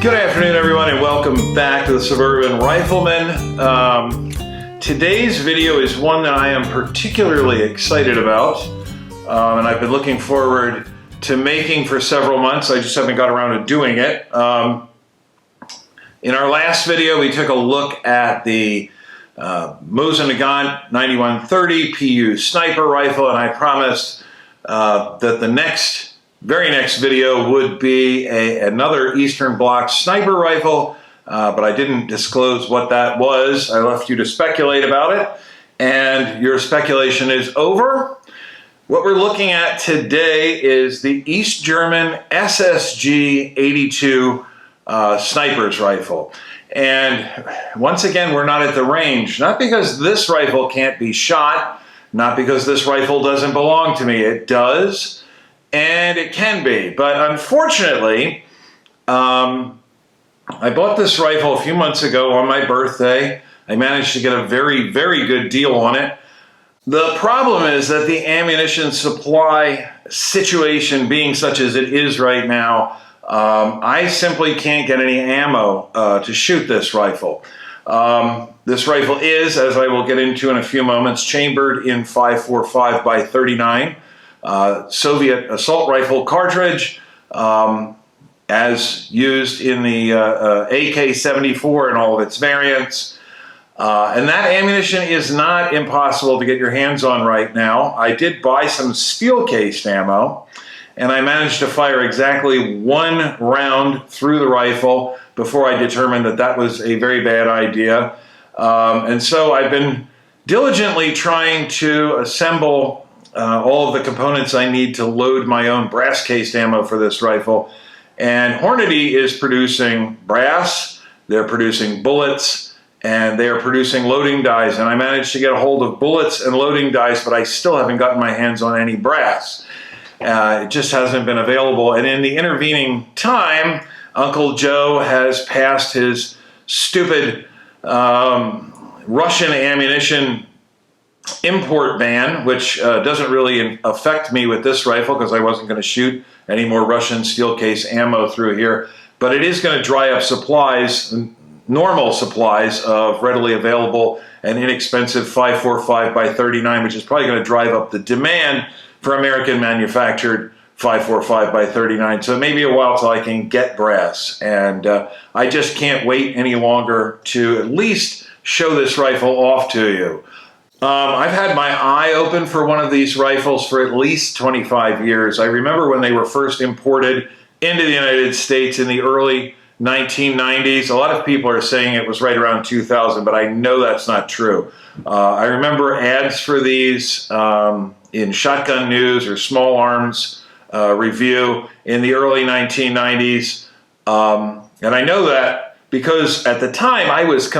Good afternoon, everyone, and welcome back to the Suburban Rifleman. Today's video is one that I am particularly excited about, and I've been looking forward to making for several months. I just haven't got around to doing it. In our last video, we took a look at the Mosin Nagant 9130 PU sniper rifle, and I promised that the very next video would be another Eastern Bloc sniper rifle, but I didn't disclose what that was. I left you to speculate about it, and your speculation is over. What we're looking at today is the East German SSG-82 sniper's rifle. And once again, we're not at the range, not because this rifle can't be shot, not because this rifle doesn't belong to me. It does. And it can be, but unfortunately, I bought this rifle a few months ago on my birthday. I managed to get a very, very good deal on it. The problem is that the ammunition supply situation being such as it is right now, I simply can't get any ammo to shoot this rifle. This rifle is, as I will get into in a few moments, chambered in 5.45 by 39. Soviet assault rifle cartridge, as used in the AK-74 and all of its variants. And that ammunition is not impossible to get your hands on right now. I did buy some steel-cased ammo, and I managed to fire exactly one round through the rifle before I determined that that was a very bad idea. And so I've been diligently trying to assemble all of the components I need to load my own brass-cased ammo for this rifle. And Hornady is producing brass, they're producing bullets, and they are producing loading dies. And I managed to get a hold of bullets and loading dies, but I still haven't gotten my hands on any brass. It just hasn't been available. And in the intervening time, Uncle Joe has passed his stupid Russian ammunition import ban, which doesn't really affect me with this rifle because I wasn't going to shoot any more Russian steel case ammo through here, but it is going to dry up supplies, normal supplies of readily available and inexpensive 5.45 by 39, which is probably going to drive up the demand for American manufactured 5.45 by 39. So it may be a while till I can get brass, and I just can't wait any longer to at least show this rifle off to you. I've had my eye open for one of these rifles for at least 25 years. I remember when they were first imported into the United States in the early 1990s. A lot of people are saying it was right around 2000, but I know that's not true. I remember ads for these in Shotgun News or Small Arms Review in the early 1990s. And I know that because at the time I was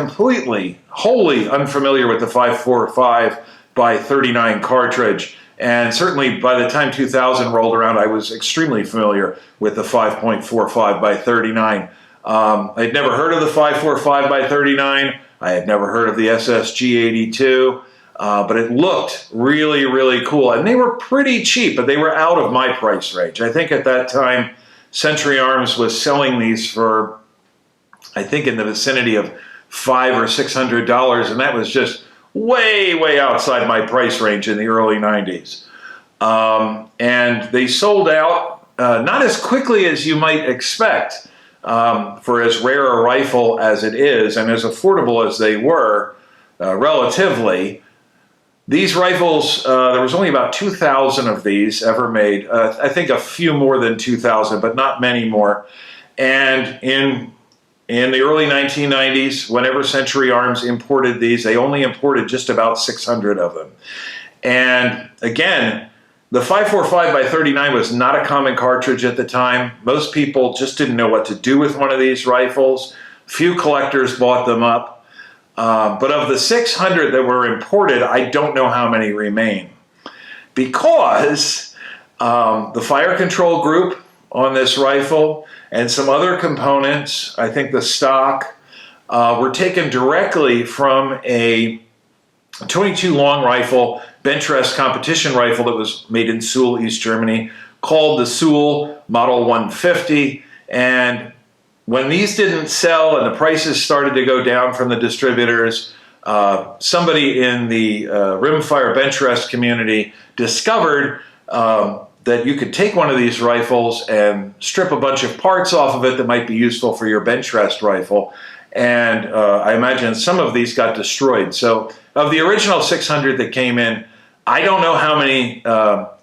wholly unfamiliar with the 5.45 by 39 cartridge. And certainly by the time 2000 rolled around, I was extremely familiar with the 5.45 by 39. I'd never heard of the 5.45 by 39. I had never heard of the SSG-82, but it looked really, really cool. And they were pretty cheap, but they were out of my price range. I think at that time, Century Arms was selling these for, I think, in the vicinity of $500 or $600, and that was just way, way outside my price range in the early 90s. And they sold out not as quickly as you might expect for as rare a rifle as it is, and as affordable as they were, relatively. These rifles, there was only about 2,000 of these ever made. I think a few more than 2,000, but not many more. And in the early 1990s, whenever Century Arms imported these, they only imported just about 600 of them. And again, the 5.45 by 39 was not a common cartridge at the time. Most people just didn't know what to do with one of these rifles. Few collectors bought them up. But of the 600 that were imported, I don't know how many remain. Because the fire control group on this rifle and some other components, I think the stock, were taken directly from a 22 long rifle, bench rest competition rifle that was made in Suhl, East Germany, called the Suhl Model 150. And when these didn't sell and the prices started to go down from the distributors, somebody in the rimfire bench rest community discovered that you could take one of these rifles and strip a bunch of parts off of it that might be useful for your bench rest rifle. And I imagine some of these got destroyed. So of the original 600 that came in, I don't know how many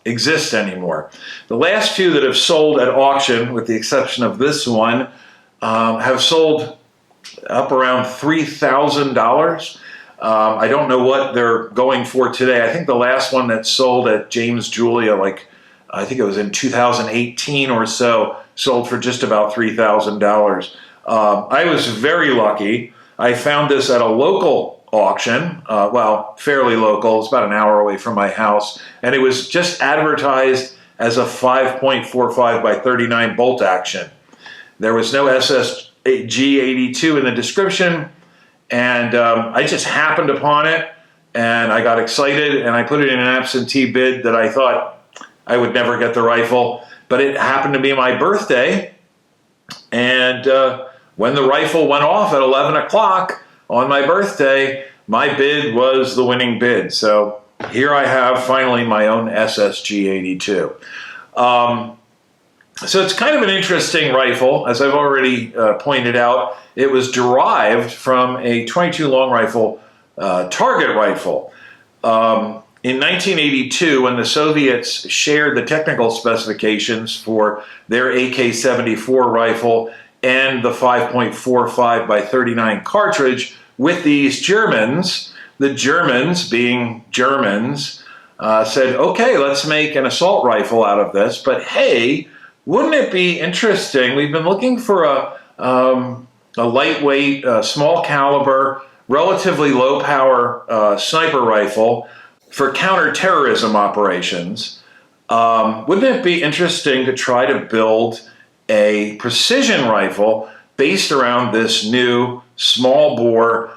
exist anymore. The last few that have sold at auction, with the exception of this one, have sold up around $3,000. I don't know what they're going for today. I think the last one that sold at James Julia, I think it was in 2018 or so, sold for just about $3,000. I was very lucky. I found this at a local auction, well, fairly local. It's about an hour away from my house, and it was just advertised as a 5.45 by 39 bolt action. There was no SSG-82 in the description, and I just happened upon it, and I got excited, and I put it in an absentee bid that I thought I would never get the rifle, but it happened to be my birthday, and when the rifle went off at 11 o'clock on my birthday, my bid was the winning bid. So here I have finally my own SSG-82. So it's kind of an interesting rifle. As I've already pointed out, it was derived from a 22 long rifle target rifle. In 1982, when the Soviets shared the technical specifications for their AK-74 rifle and the 5.45 by 39 cartridge with these Germans, the Germans, being Germans, said, okay, let's make an assault rifle out of this, but hey, wouldn't it be interesting? We've been looking for a lightweight, small caliber, relatively low power sniper rifle for counter-terrorism operations. Wouldn't it be interesting to try to build a precision rifle based around this new small bore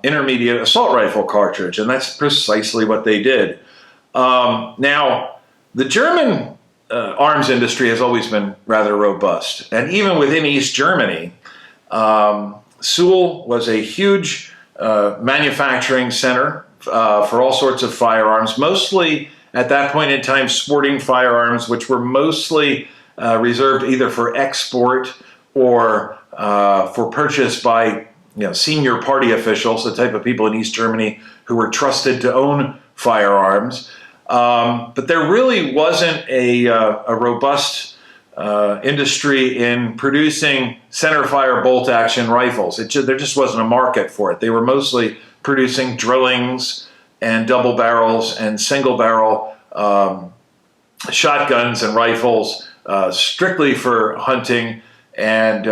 intermediate assault rifle cartridge? And that's precisely what they did. Now, the German arms industry has always been rather robust. And even within East Germany, Suhl was a huge manufacturing center for all sorts of firearms, mostly at that point in time sporting firearms, which were mostly reserved either for export or for purchase by senior party officials, the type of people in East Germany who were trusted to own firearms. But there really wasn't a robust industry in producing centerfire bolt-action rifles. There just wasn't a market for it. They were mostly producing drillings and double barrels and single barrel shotguns and rifles strictly for hunting. And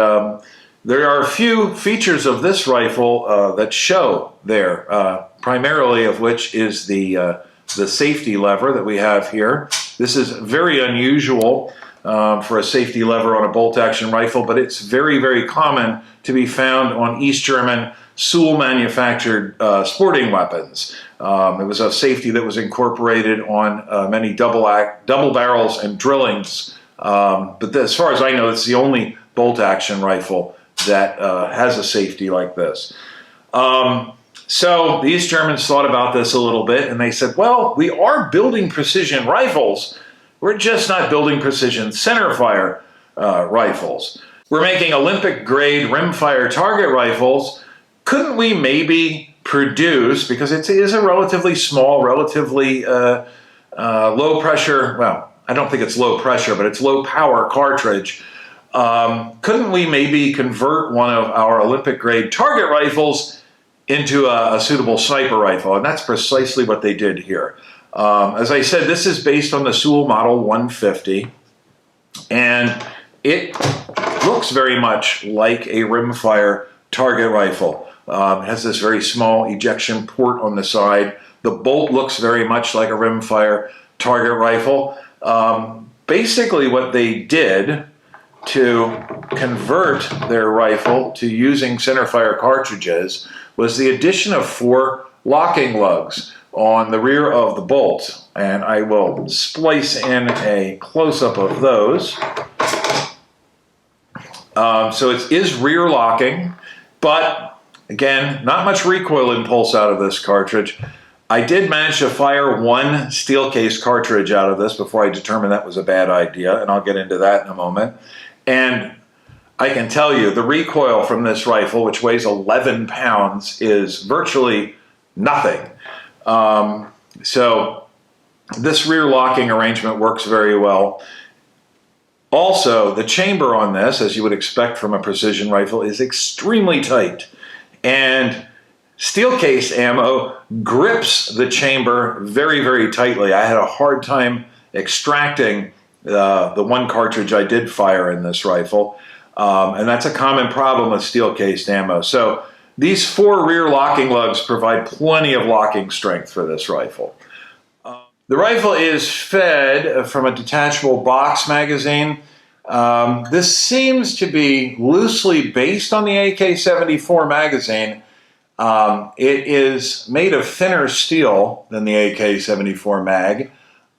there are a few features of this rifle that show there, primarily of which is the safety lever that we have here. This is very unusual for a safety lever on a bolt-action rifle, but it's very, very common to be found on East German Suhl-manufactured sporting weapons. It was a safety that was incorporated on many double barrels and drillings. But as far as I know, it's the only bolt-action rifle that has a safety like this. So the East Germans thought about this a little bit, and they said, well, we are building precision rifles. We're just not building precision centerfire rifles. We're making Olympic-grade rimfire target rifles. Couldn't we maybe produce, because it is a relatively small, relatively low pressure, well, I don't think it's low pressure, but it's low power cartridge. Couldn't we maybe convert one of our Olympic-grade target rifles into a suitable sniper rifle? And that's precisely what they did here. As I said, this is based on the Suhl Model 150, and it looks very much like a rimfire target rifle. It has this very small ejection port on the side. The bolt looks very much like a rimfire target rifle. Basically what they did to convert their rifle to using centerfire cartridges was the addition of 4 locking lugs on the rear of the bolt. And I will splice in a close-up of those. So it is rear locking, but again, not much recoil impulse out of this cartridge. I did manage to fire one steel case cartridge out of this before I determined that was a bad idea, and I'll get into that in a moment. And I can tell you the recoil from this rifle, which weighs 11 pounds, is virtually nothing. So this rear locking arrangement works very well. Also, the chamber on this, as you would expect from a precision rifle, is extremely tight. And steel case ammo grips the chamber very, very tightly. I had a hard time extracting the one cartridge I did fire in this rifle. And that's a common problem with steel cased ammo. So these 4 rear locking lugs provide plenty of locking strength for this rifle. The rifle is fed from a detachable box magazine. This seems to be loosely based on the AK-74 magazine. It is made of thinner steel than the AK-74 mag,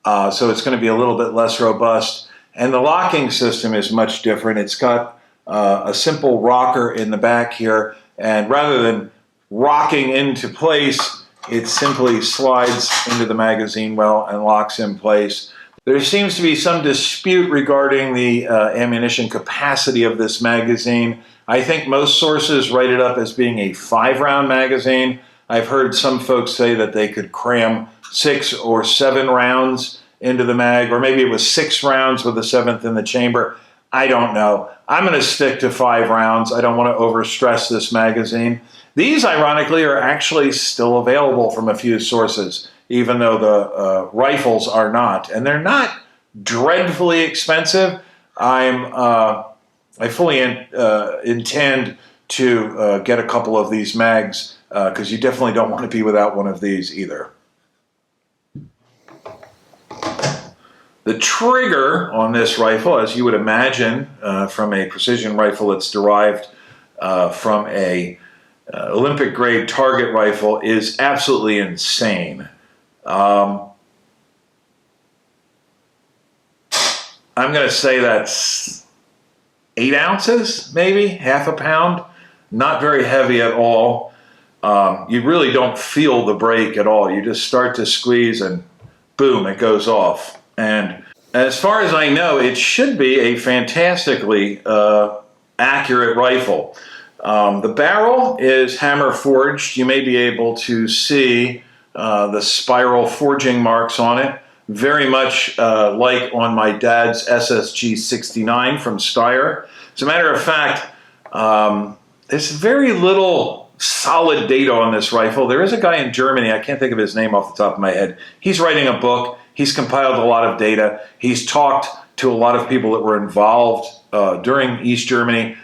so it's going to be a little bit less robust. And the locking system is much different. It's got a simple rocker in the back here, and rather than rocking into place, it simply slides into the magazine well and locks in place. There seems to be some dispute regarding the ammunition capacity of this magazine. I think most sources write it up as being a 5-round magazine. I've heard some folks say that they could cram 6 or 7 rounds into the mag, or maybe it was 6 rounds with a 7th in the chamber. I don't know. I'm going to stick to 5 rounds. I don't want to overstress this magazine. These, ironically, are actually still available from a few sources, even though the rifles are not. And they're not dreadfully expensive. I fully intend to get a couple of these mags, because you definitely don't want to be without one of these either. The trigger on this rifle, as you would imagine from a precision rifle that's derived from a Olympic grade target rifle, is absolutely insane. I'm going to say that's 8 ounces, maybe half a pound. Not very heavy at all. You really don't feel the break at all. You just start to squeeze and boom, it goes off. And as far as I know, it should be a fantastically accurate rifle. The barrel is hammer forged. You may be able to see the spiral forging marks on it, very much like on my dad's SSG-82 from Steyr. As a matter of fact, there's very little solid data on this rifle. There is a guy in Germany, I can't think of his name off the top of my head. He's writing a book. He's compiled a lot of data. He's talked to a lot of people that were involved during East Germany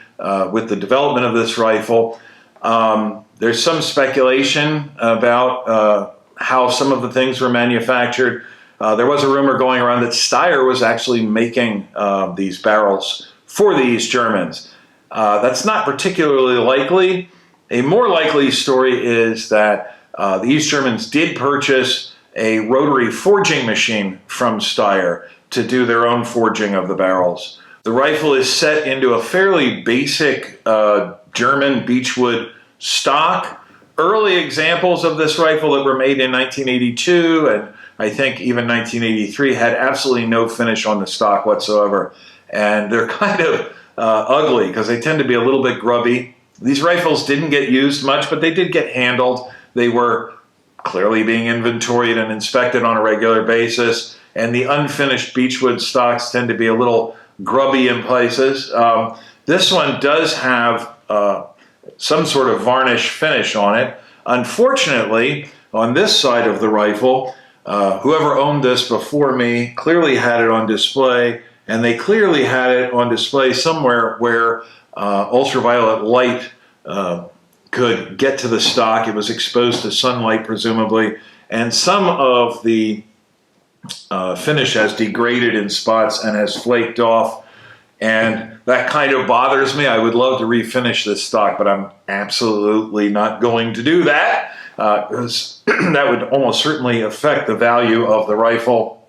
with the development of this rifle. There's some speculation about how some of the things were manufactured. There was a rumor going around that Steyr was actually making these barrels for the East Germans. That's not particularly likely. A more likely story is that the East Germans did purchase a rotary forging machine from Steyr to do their own forging of the barrels. The rifle is set into a fairly basic German beechwood stock. Early examples of this rifle that were made in 1982 and I think even 1983 had absolutely no finish on the stock whatsoever. And they're kind of ugly because they tend to be a little bit grubby. These rifles didn't get used much, but they did get handled. They were clearly being inventoried and inspected on a regular basis. And the unfinished beechwood stocks tend to be a little grubby in places. This one does have some sort of varnish finish on it. Unfortunately, on this side of the rifle, whoever owned this before me clearly had it on display, and they clearly had it on display somewhere where ultraviolet light could get to the stock. It was exposed to sunlight, presumably, and some of the finish has degraded in spots and has flaked off, and that kind of bothers me. I would love to refinish this stock, but I'm absolutely not going to do that, because that would almost certainly affect the value of the rifle.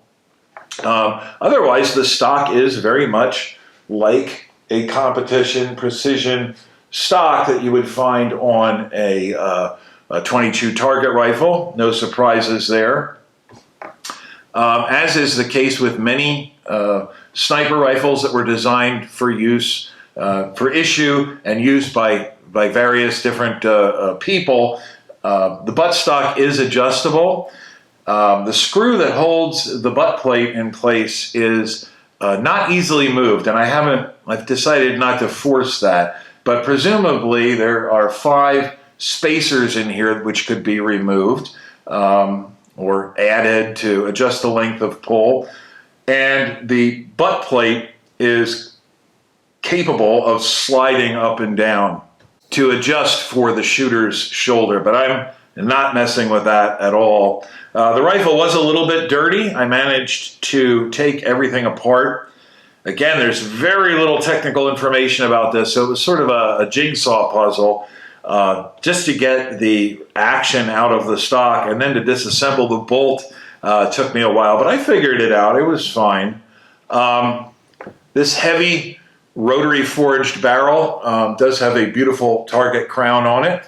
Otherwise, the stock is very much like a competition precision stock that you would find on a 22 target rifle. No surprises there. As is the case with many sniper rifles that were designed for use, for issue and use by various different people, the buttstock is adjustable. The screw that holds the butt plate in place is not easily moved, and I've decided not to force that, but presumably there are 5 spacers in here which could be removed or added to adjust the length of pull, and the butt plate is capable of sliding up and down to adjust for the shooter's shoulder, but I'm not messing with that at all. The rifle was a little bit dirty. I managed to take everything apart. Again, there's very little technical information about this, so it was sort of a jigsaw puzzle just to get the action out of the stock, and then to disassemble the bolt took me a while, but I figured it out. It was fine. This heavy rotary forged barrel does have a beautiful target crown on it,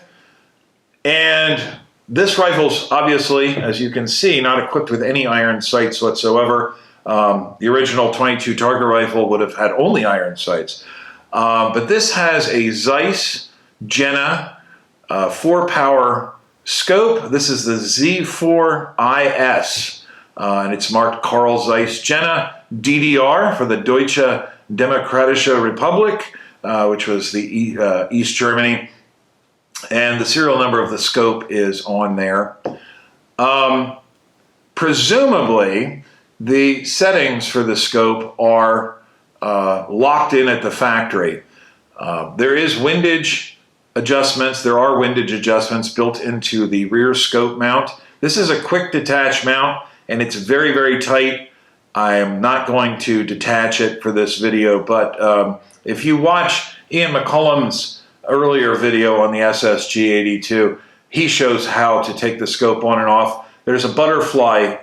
and this rifle's obviously, as you can see, not equipped with any iron sights whatsoever. The original 22 target rifle would have had only iron sights. But this has a Zeiss Jenna 4-power scope. This is the Z4IS, and it's marked Carl Zeiss Jenna DDR for the Deutsche Demokratische Republik, which was the East Germany. And the serial number of the scope is on there. Presumably, the settings for the scope are locked in at the factory. There is windage adjustments. There are windage adjustments built into the rear scope mount. This is a quick detach mount, and it's very, very tight. I am not going to detach it for this video, but if you watch Ian McCullum's earlier video on the SSG-82, he shows how to take the scope on and off. There's a butterfly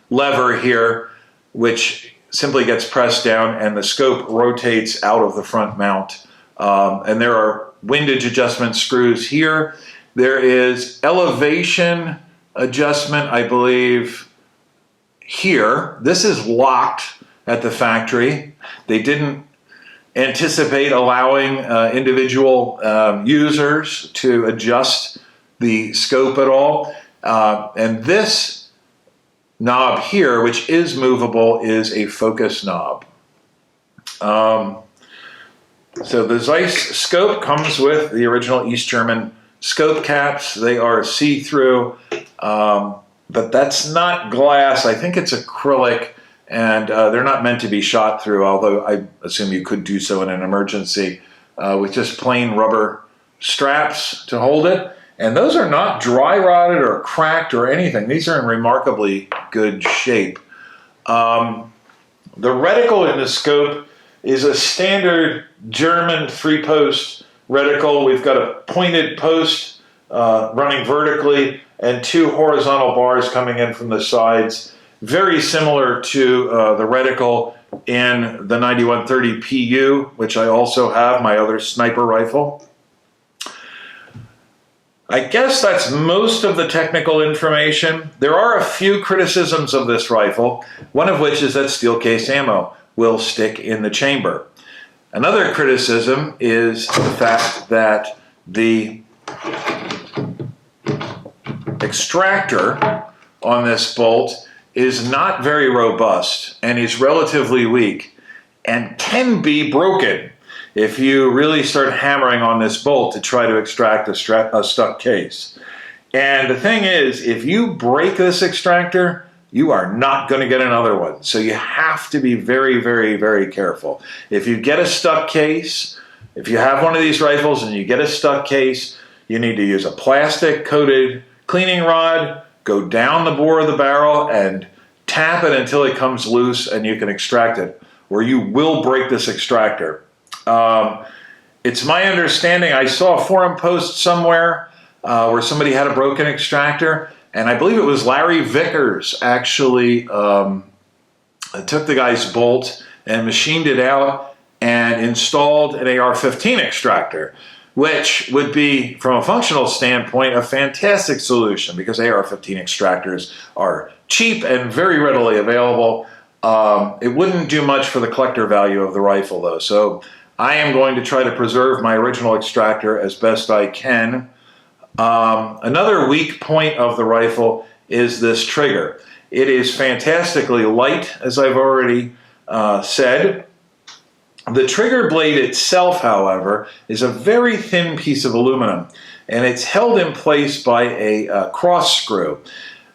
lever here, which simply gets pressed down, and the scope rotates out of the front mount. And there are windage adjustment screws here. There is elevation adjustment, I believe, here. This is locked at the factory. They didn't anticipate allowing individual users to adjust the scope at all. And this knob here, which is movable, is a focus knob. So the Zeiss scope comes with the original East German scope caps. They are see-through, but that's not glass. I think it's acrylic, and they're not meant to be shot through, although I assume you could do so in an emergency with just plain rubber straps to hold it. And those are not dry rotted or cracked or anything. These are in remarkably good shape. The reticle in the scope is a standard German 3-post reticle. We've got a pointed post running vertically and 2 horizontal bars coming in from the sides. Very similar to the reticle in the 9130 PU, which I also have, my other sniper rifle. I guess that's most of the technical information. There are a few criticisms of this rifle, one of which is that steel case ammo will stick in the chamber. Another criticism is the fact that the extractor on this bolt is not very robust and is relatively weak and can be broken if you really start hammering on this bolt to try to extract a stuck case. And the thing is, if you break this extractor, you are not going to get another one. So you have to be very, very, very careful. If you get a stuck case, if you have one of these rifles and you get a stuck case, you need to use a plastic coated cleaning rod, go down the bore of the barrel and tap it until it comes loose and you can extract it, or you will break this extractor. It's my understanding, I saw a forum post somewhere where somebody had a broken extractor, and I believe it was Larry Vickers actually took the guy's bolt and machined it out and installed an AR-15 extractor, which would be, from a functional standpoint, a fantastic solution because AR-15 extractors are cheap and very readily available. It wouldn't do much for the collector value of the rifle, though. So I am going to try to preserve my original extractor as best I can. Another weak point of the rifle is this trigger. It is fantastically light, as I've already said. The trigger blade itself, however, is a very thin piece of aluminum, and it's held in place by a cross screw.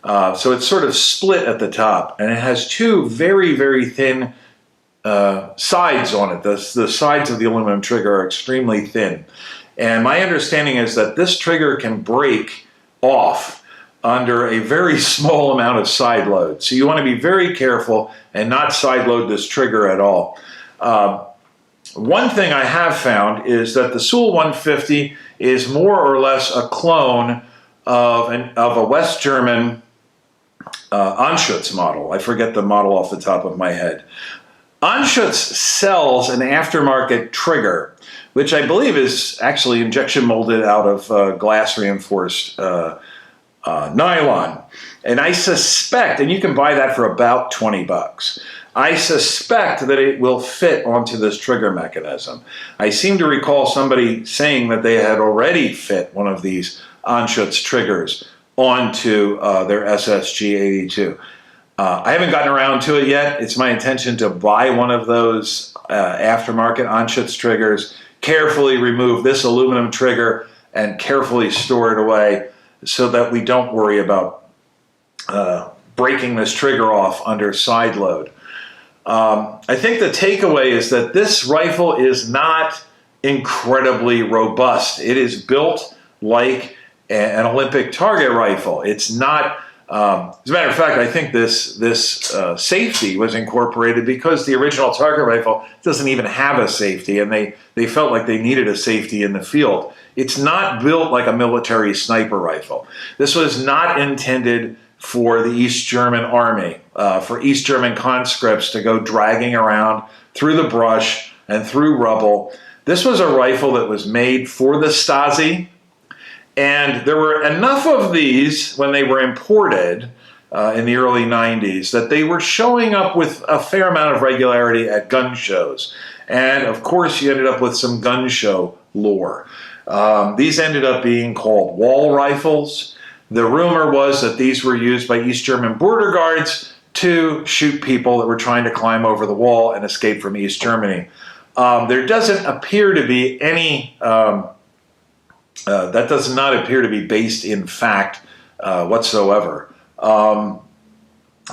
So it's sort of split at the top, and it has two very, very thin sides on it. The sides of the aluminum trigger are extremely thin. And my understanding is that this trigger can break off under a very small amount of side load. So you want to be very careful and not side load this trigger at all. One thing I have found is that the Sul 150 is more or less a clone of a West German Anschutz model. I forget the model off the top of my head. Anschutz sells an aftermarket trigger, which I believe is actually injection molded out of glass reinforced nylon. And I suspect, and you can buy that for about 20 bucks. I suspect that it will fit onto this trigger mechanism. I seem to recall somebody saying that they had already fit one of these Anschutz triggers onto their SSG-82. I haven't gotten around to it yet. It's my intention to buy one of those aftermarket Anschutz triggers, carefully remove this aluminum trigger, and carefully store it away so that we don't worry about breaking this trigger off under side load. I think the takeaway is that this rifle is not incredibly robust. It is built like an Olympic target rifle. It's not, as a matter of fact, I think this safety was incorporated because the original target rifle doesn't even have a safety, and they felt like they needed a safety in the field. It's not built like a military sniper rifle. This was not intended for the East German army, for East German conscripts to go dragging around through the brush and through rubble. This was a rifle that was made for the Stasi, and there were enough of these when they were imported in the early 90s that they were showing up with a fair amount of regularity at gun shows. And of course, you ended up with some gun show lore. These ended up being called wall rifles. The rumor was that these were used by East German border guards to shoot people that were trying to climb over the wall and escape from East Germany. There doesn't appear to be any, that does not appear to be based in fact whatsoever.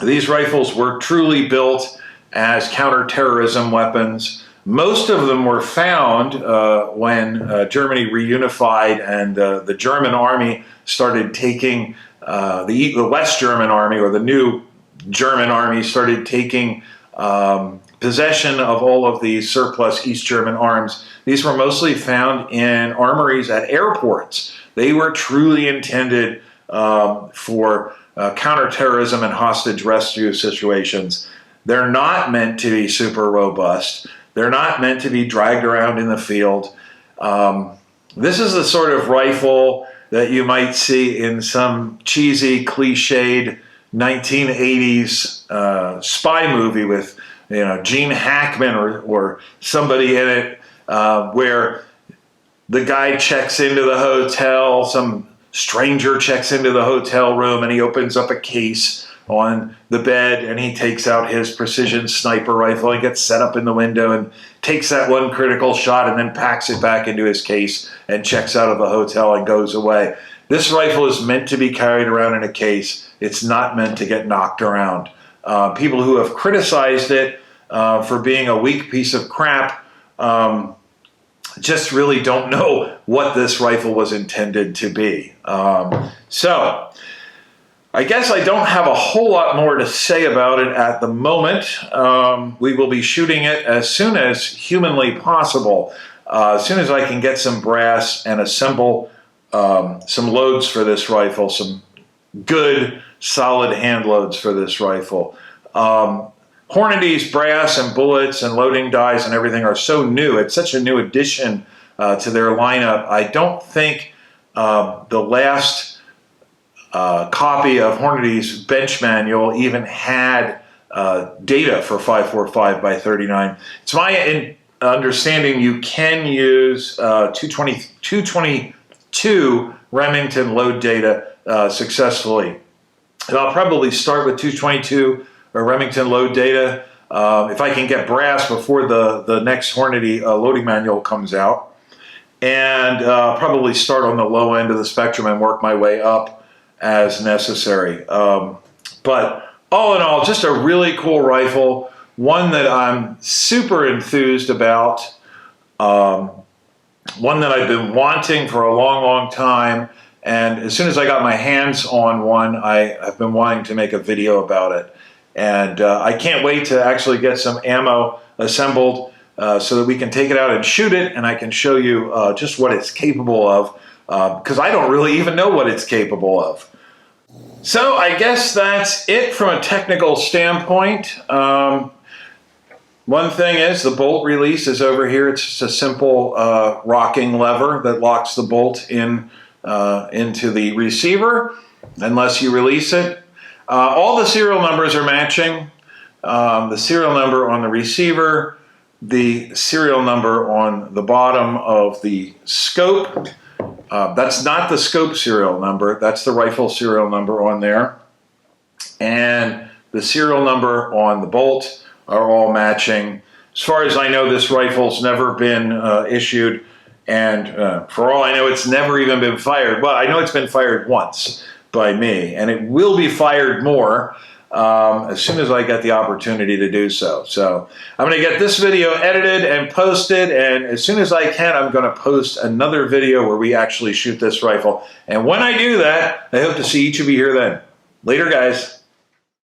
These rifles were truly built as counter-terrorism weapons. Most of them were found when Germany reunified and the German army started taking, the West German army, or the new German army, started taking possession of all of these surplus East German arms. These were mostly found in armories at airports. They were truly intended for counterterrorism and hostage rescue situations. They're not meant to be super robust. They're not meant to be dragged around in the field. This is the sort of rifle that you might see in some cheesy, cliched 1980s spy movie with, Gene Hackman or somebody in it, where the guy checks into the hotel, some stranger checks into the hotel room, and he opens up a case on the bed, and he takes out his precision sniper rifle and gets set up in the window and takes that one critical shot and then packs it back into his case and checks out of the hotel and goes away. This rifle is meant to be carried around in a case. It's not meant to get knocked around. People who have criticized it for being a weak piece of crap just really don't know what this rifle was intended to be. So I guess I don't have a whole lot more to say about it at the moment. We will be shooting it as soon as humanly possible, as soon as I can get some brass and assemble some loads for this rifle, some good, solid hand loads for this rifle. Hornady's brass and bullets and loading dies and everything are so new. It's such a new addition to their lineup. I don't think the last copy of Hornady's bench manual even had data for 545 by 39. It's my understanding you can use 222 Remington load data successfully. And I'll probably start with 222 Remington load data if I can get brass before the next Hornady loading manual comes out, and probably start on the low end of the spectrum and work my way up as necessary. But all in all, just a really cool rifle, one that I'm super enthused about, one that I've been wanting for a long, long time. And as soon as I got my hands on one, I've been wanting to make a video about it. And I can't wait to actually get some ammo assembled so that we can take it out and shoot it, and I can show you just what it's capable of, because I don't really even know what it's capable of. So I guess that's it from a technical standpoint. One thing is the bolt release is over here. It's just a simple rocking lever that locks the bolt in into the receiver unless you release it. All the serial numbers are matching. The serial number on the receiver, the serial number on the bottom of the scope. That's not the scope serial number. That's the rifle serial number on there. And the serial number on the bolt are all matching. As far as I know, this rifle's never been issued. And for all I know, it's never even been fired. Well, I know it's been fired once by me, and it will be fired more as soon as I get the opportunity to do so. So I'm going to get this video edited and posted, and as soon as I can, I'm going to post another video where we actually shoot this rifle. And when I do that, I hope to see each of you here then. Later, guys.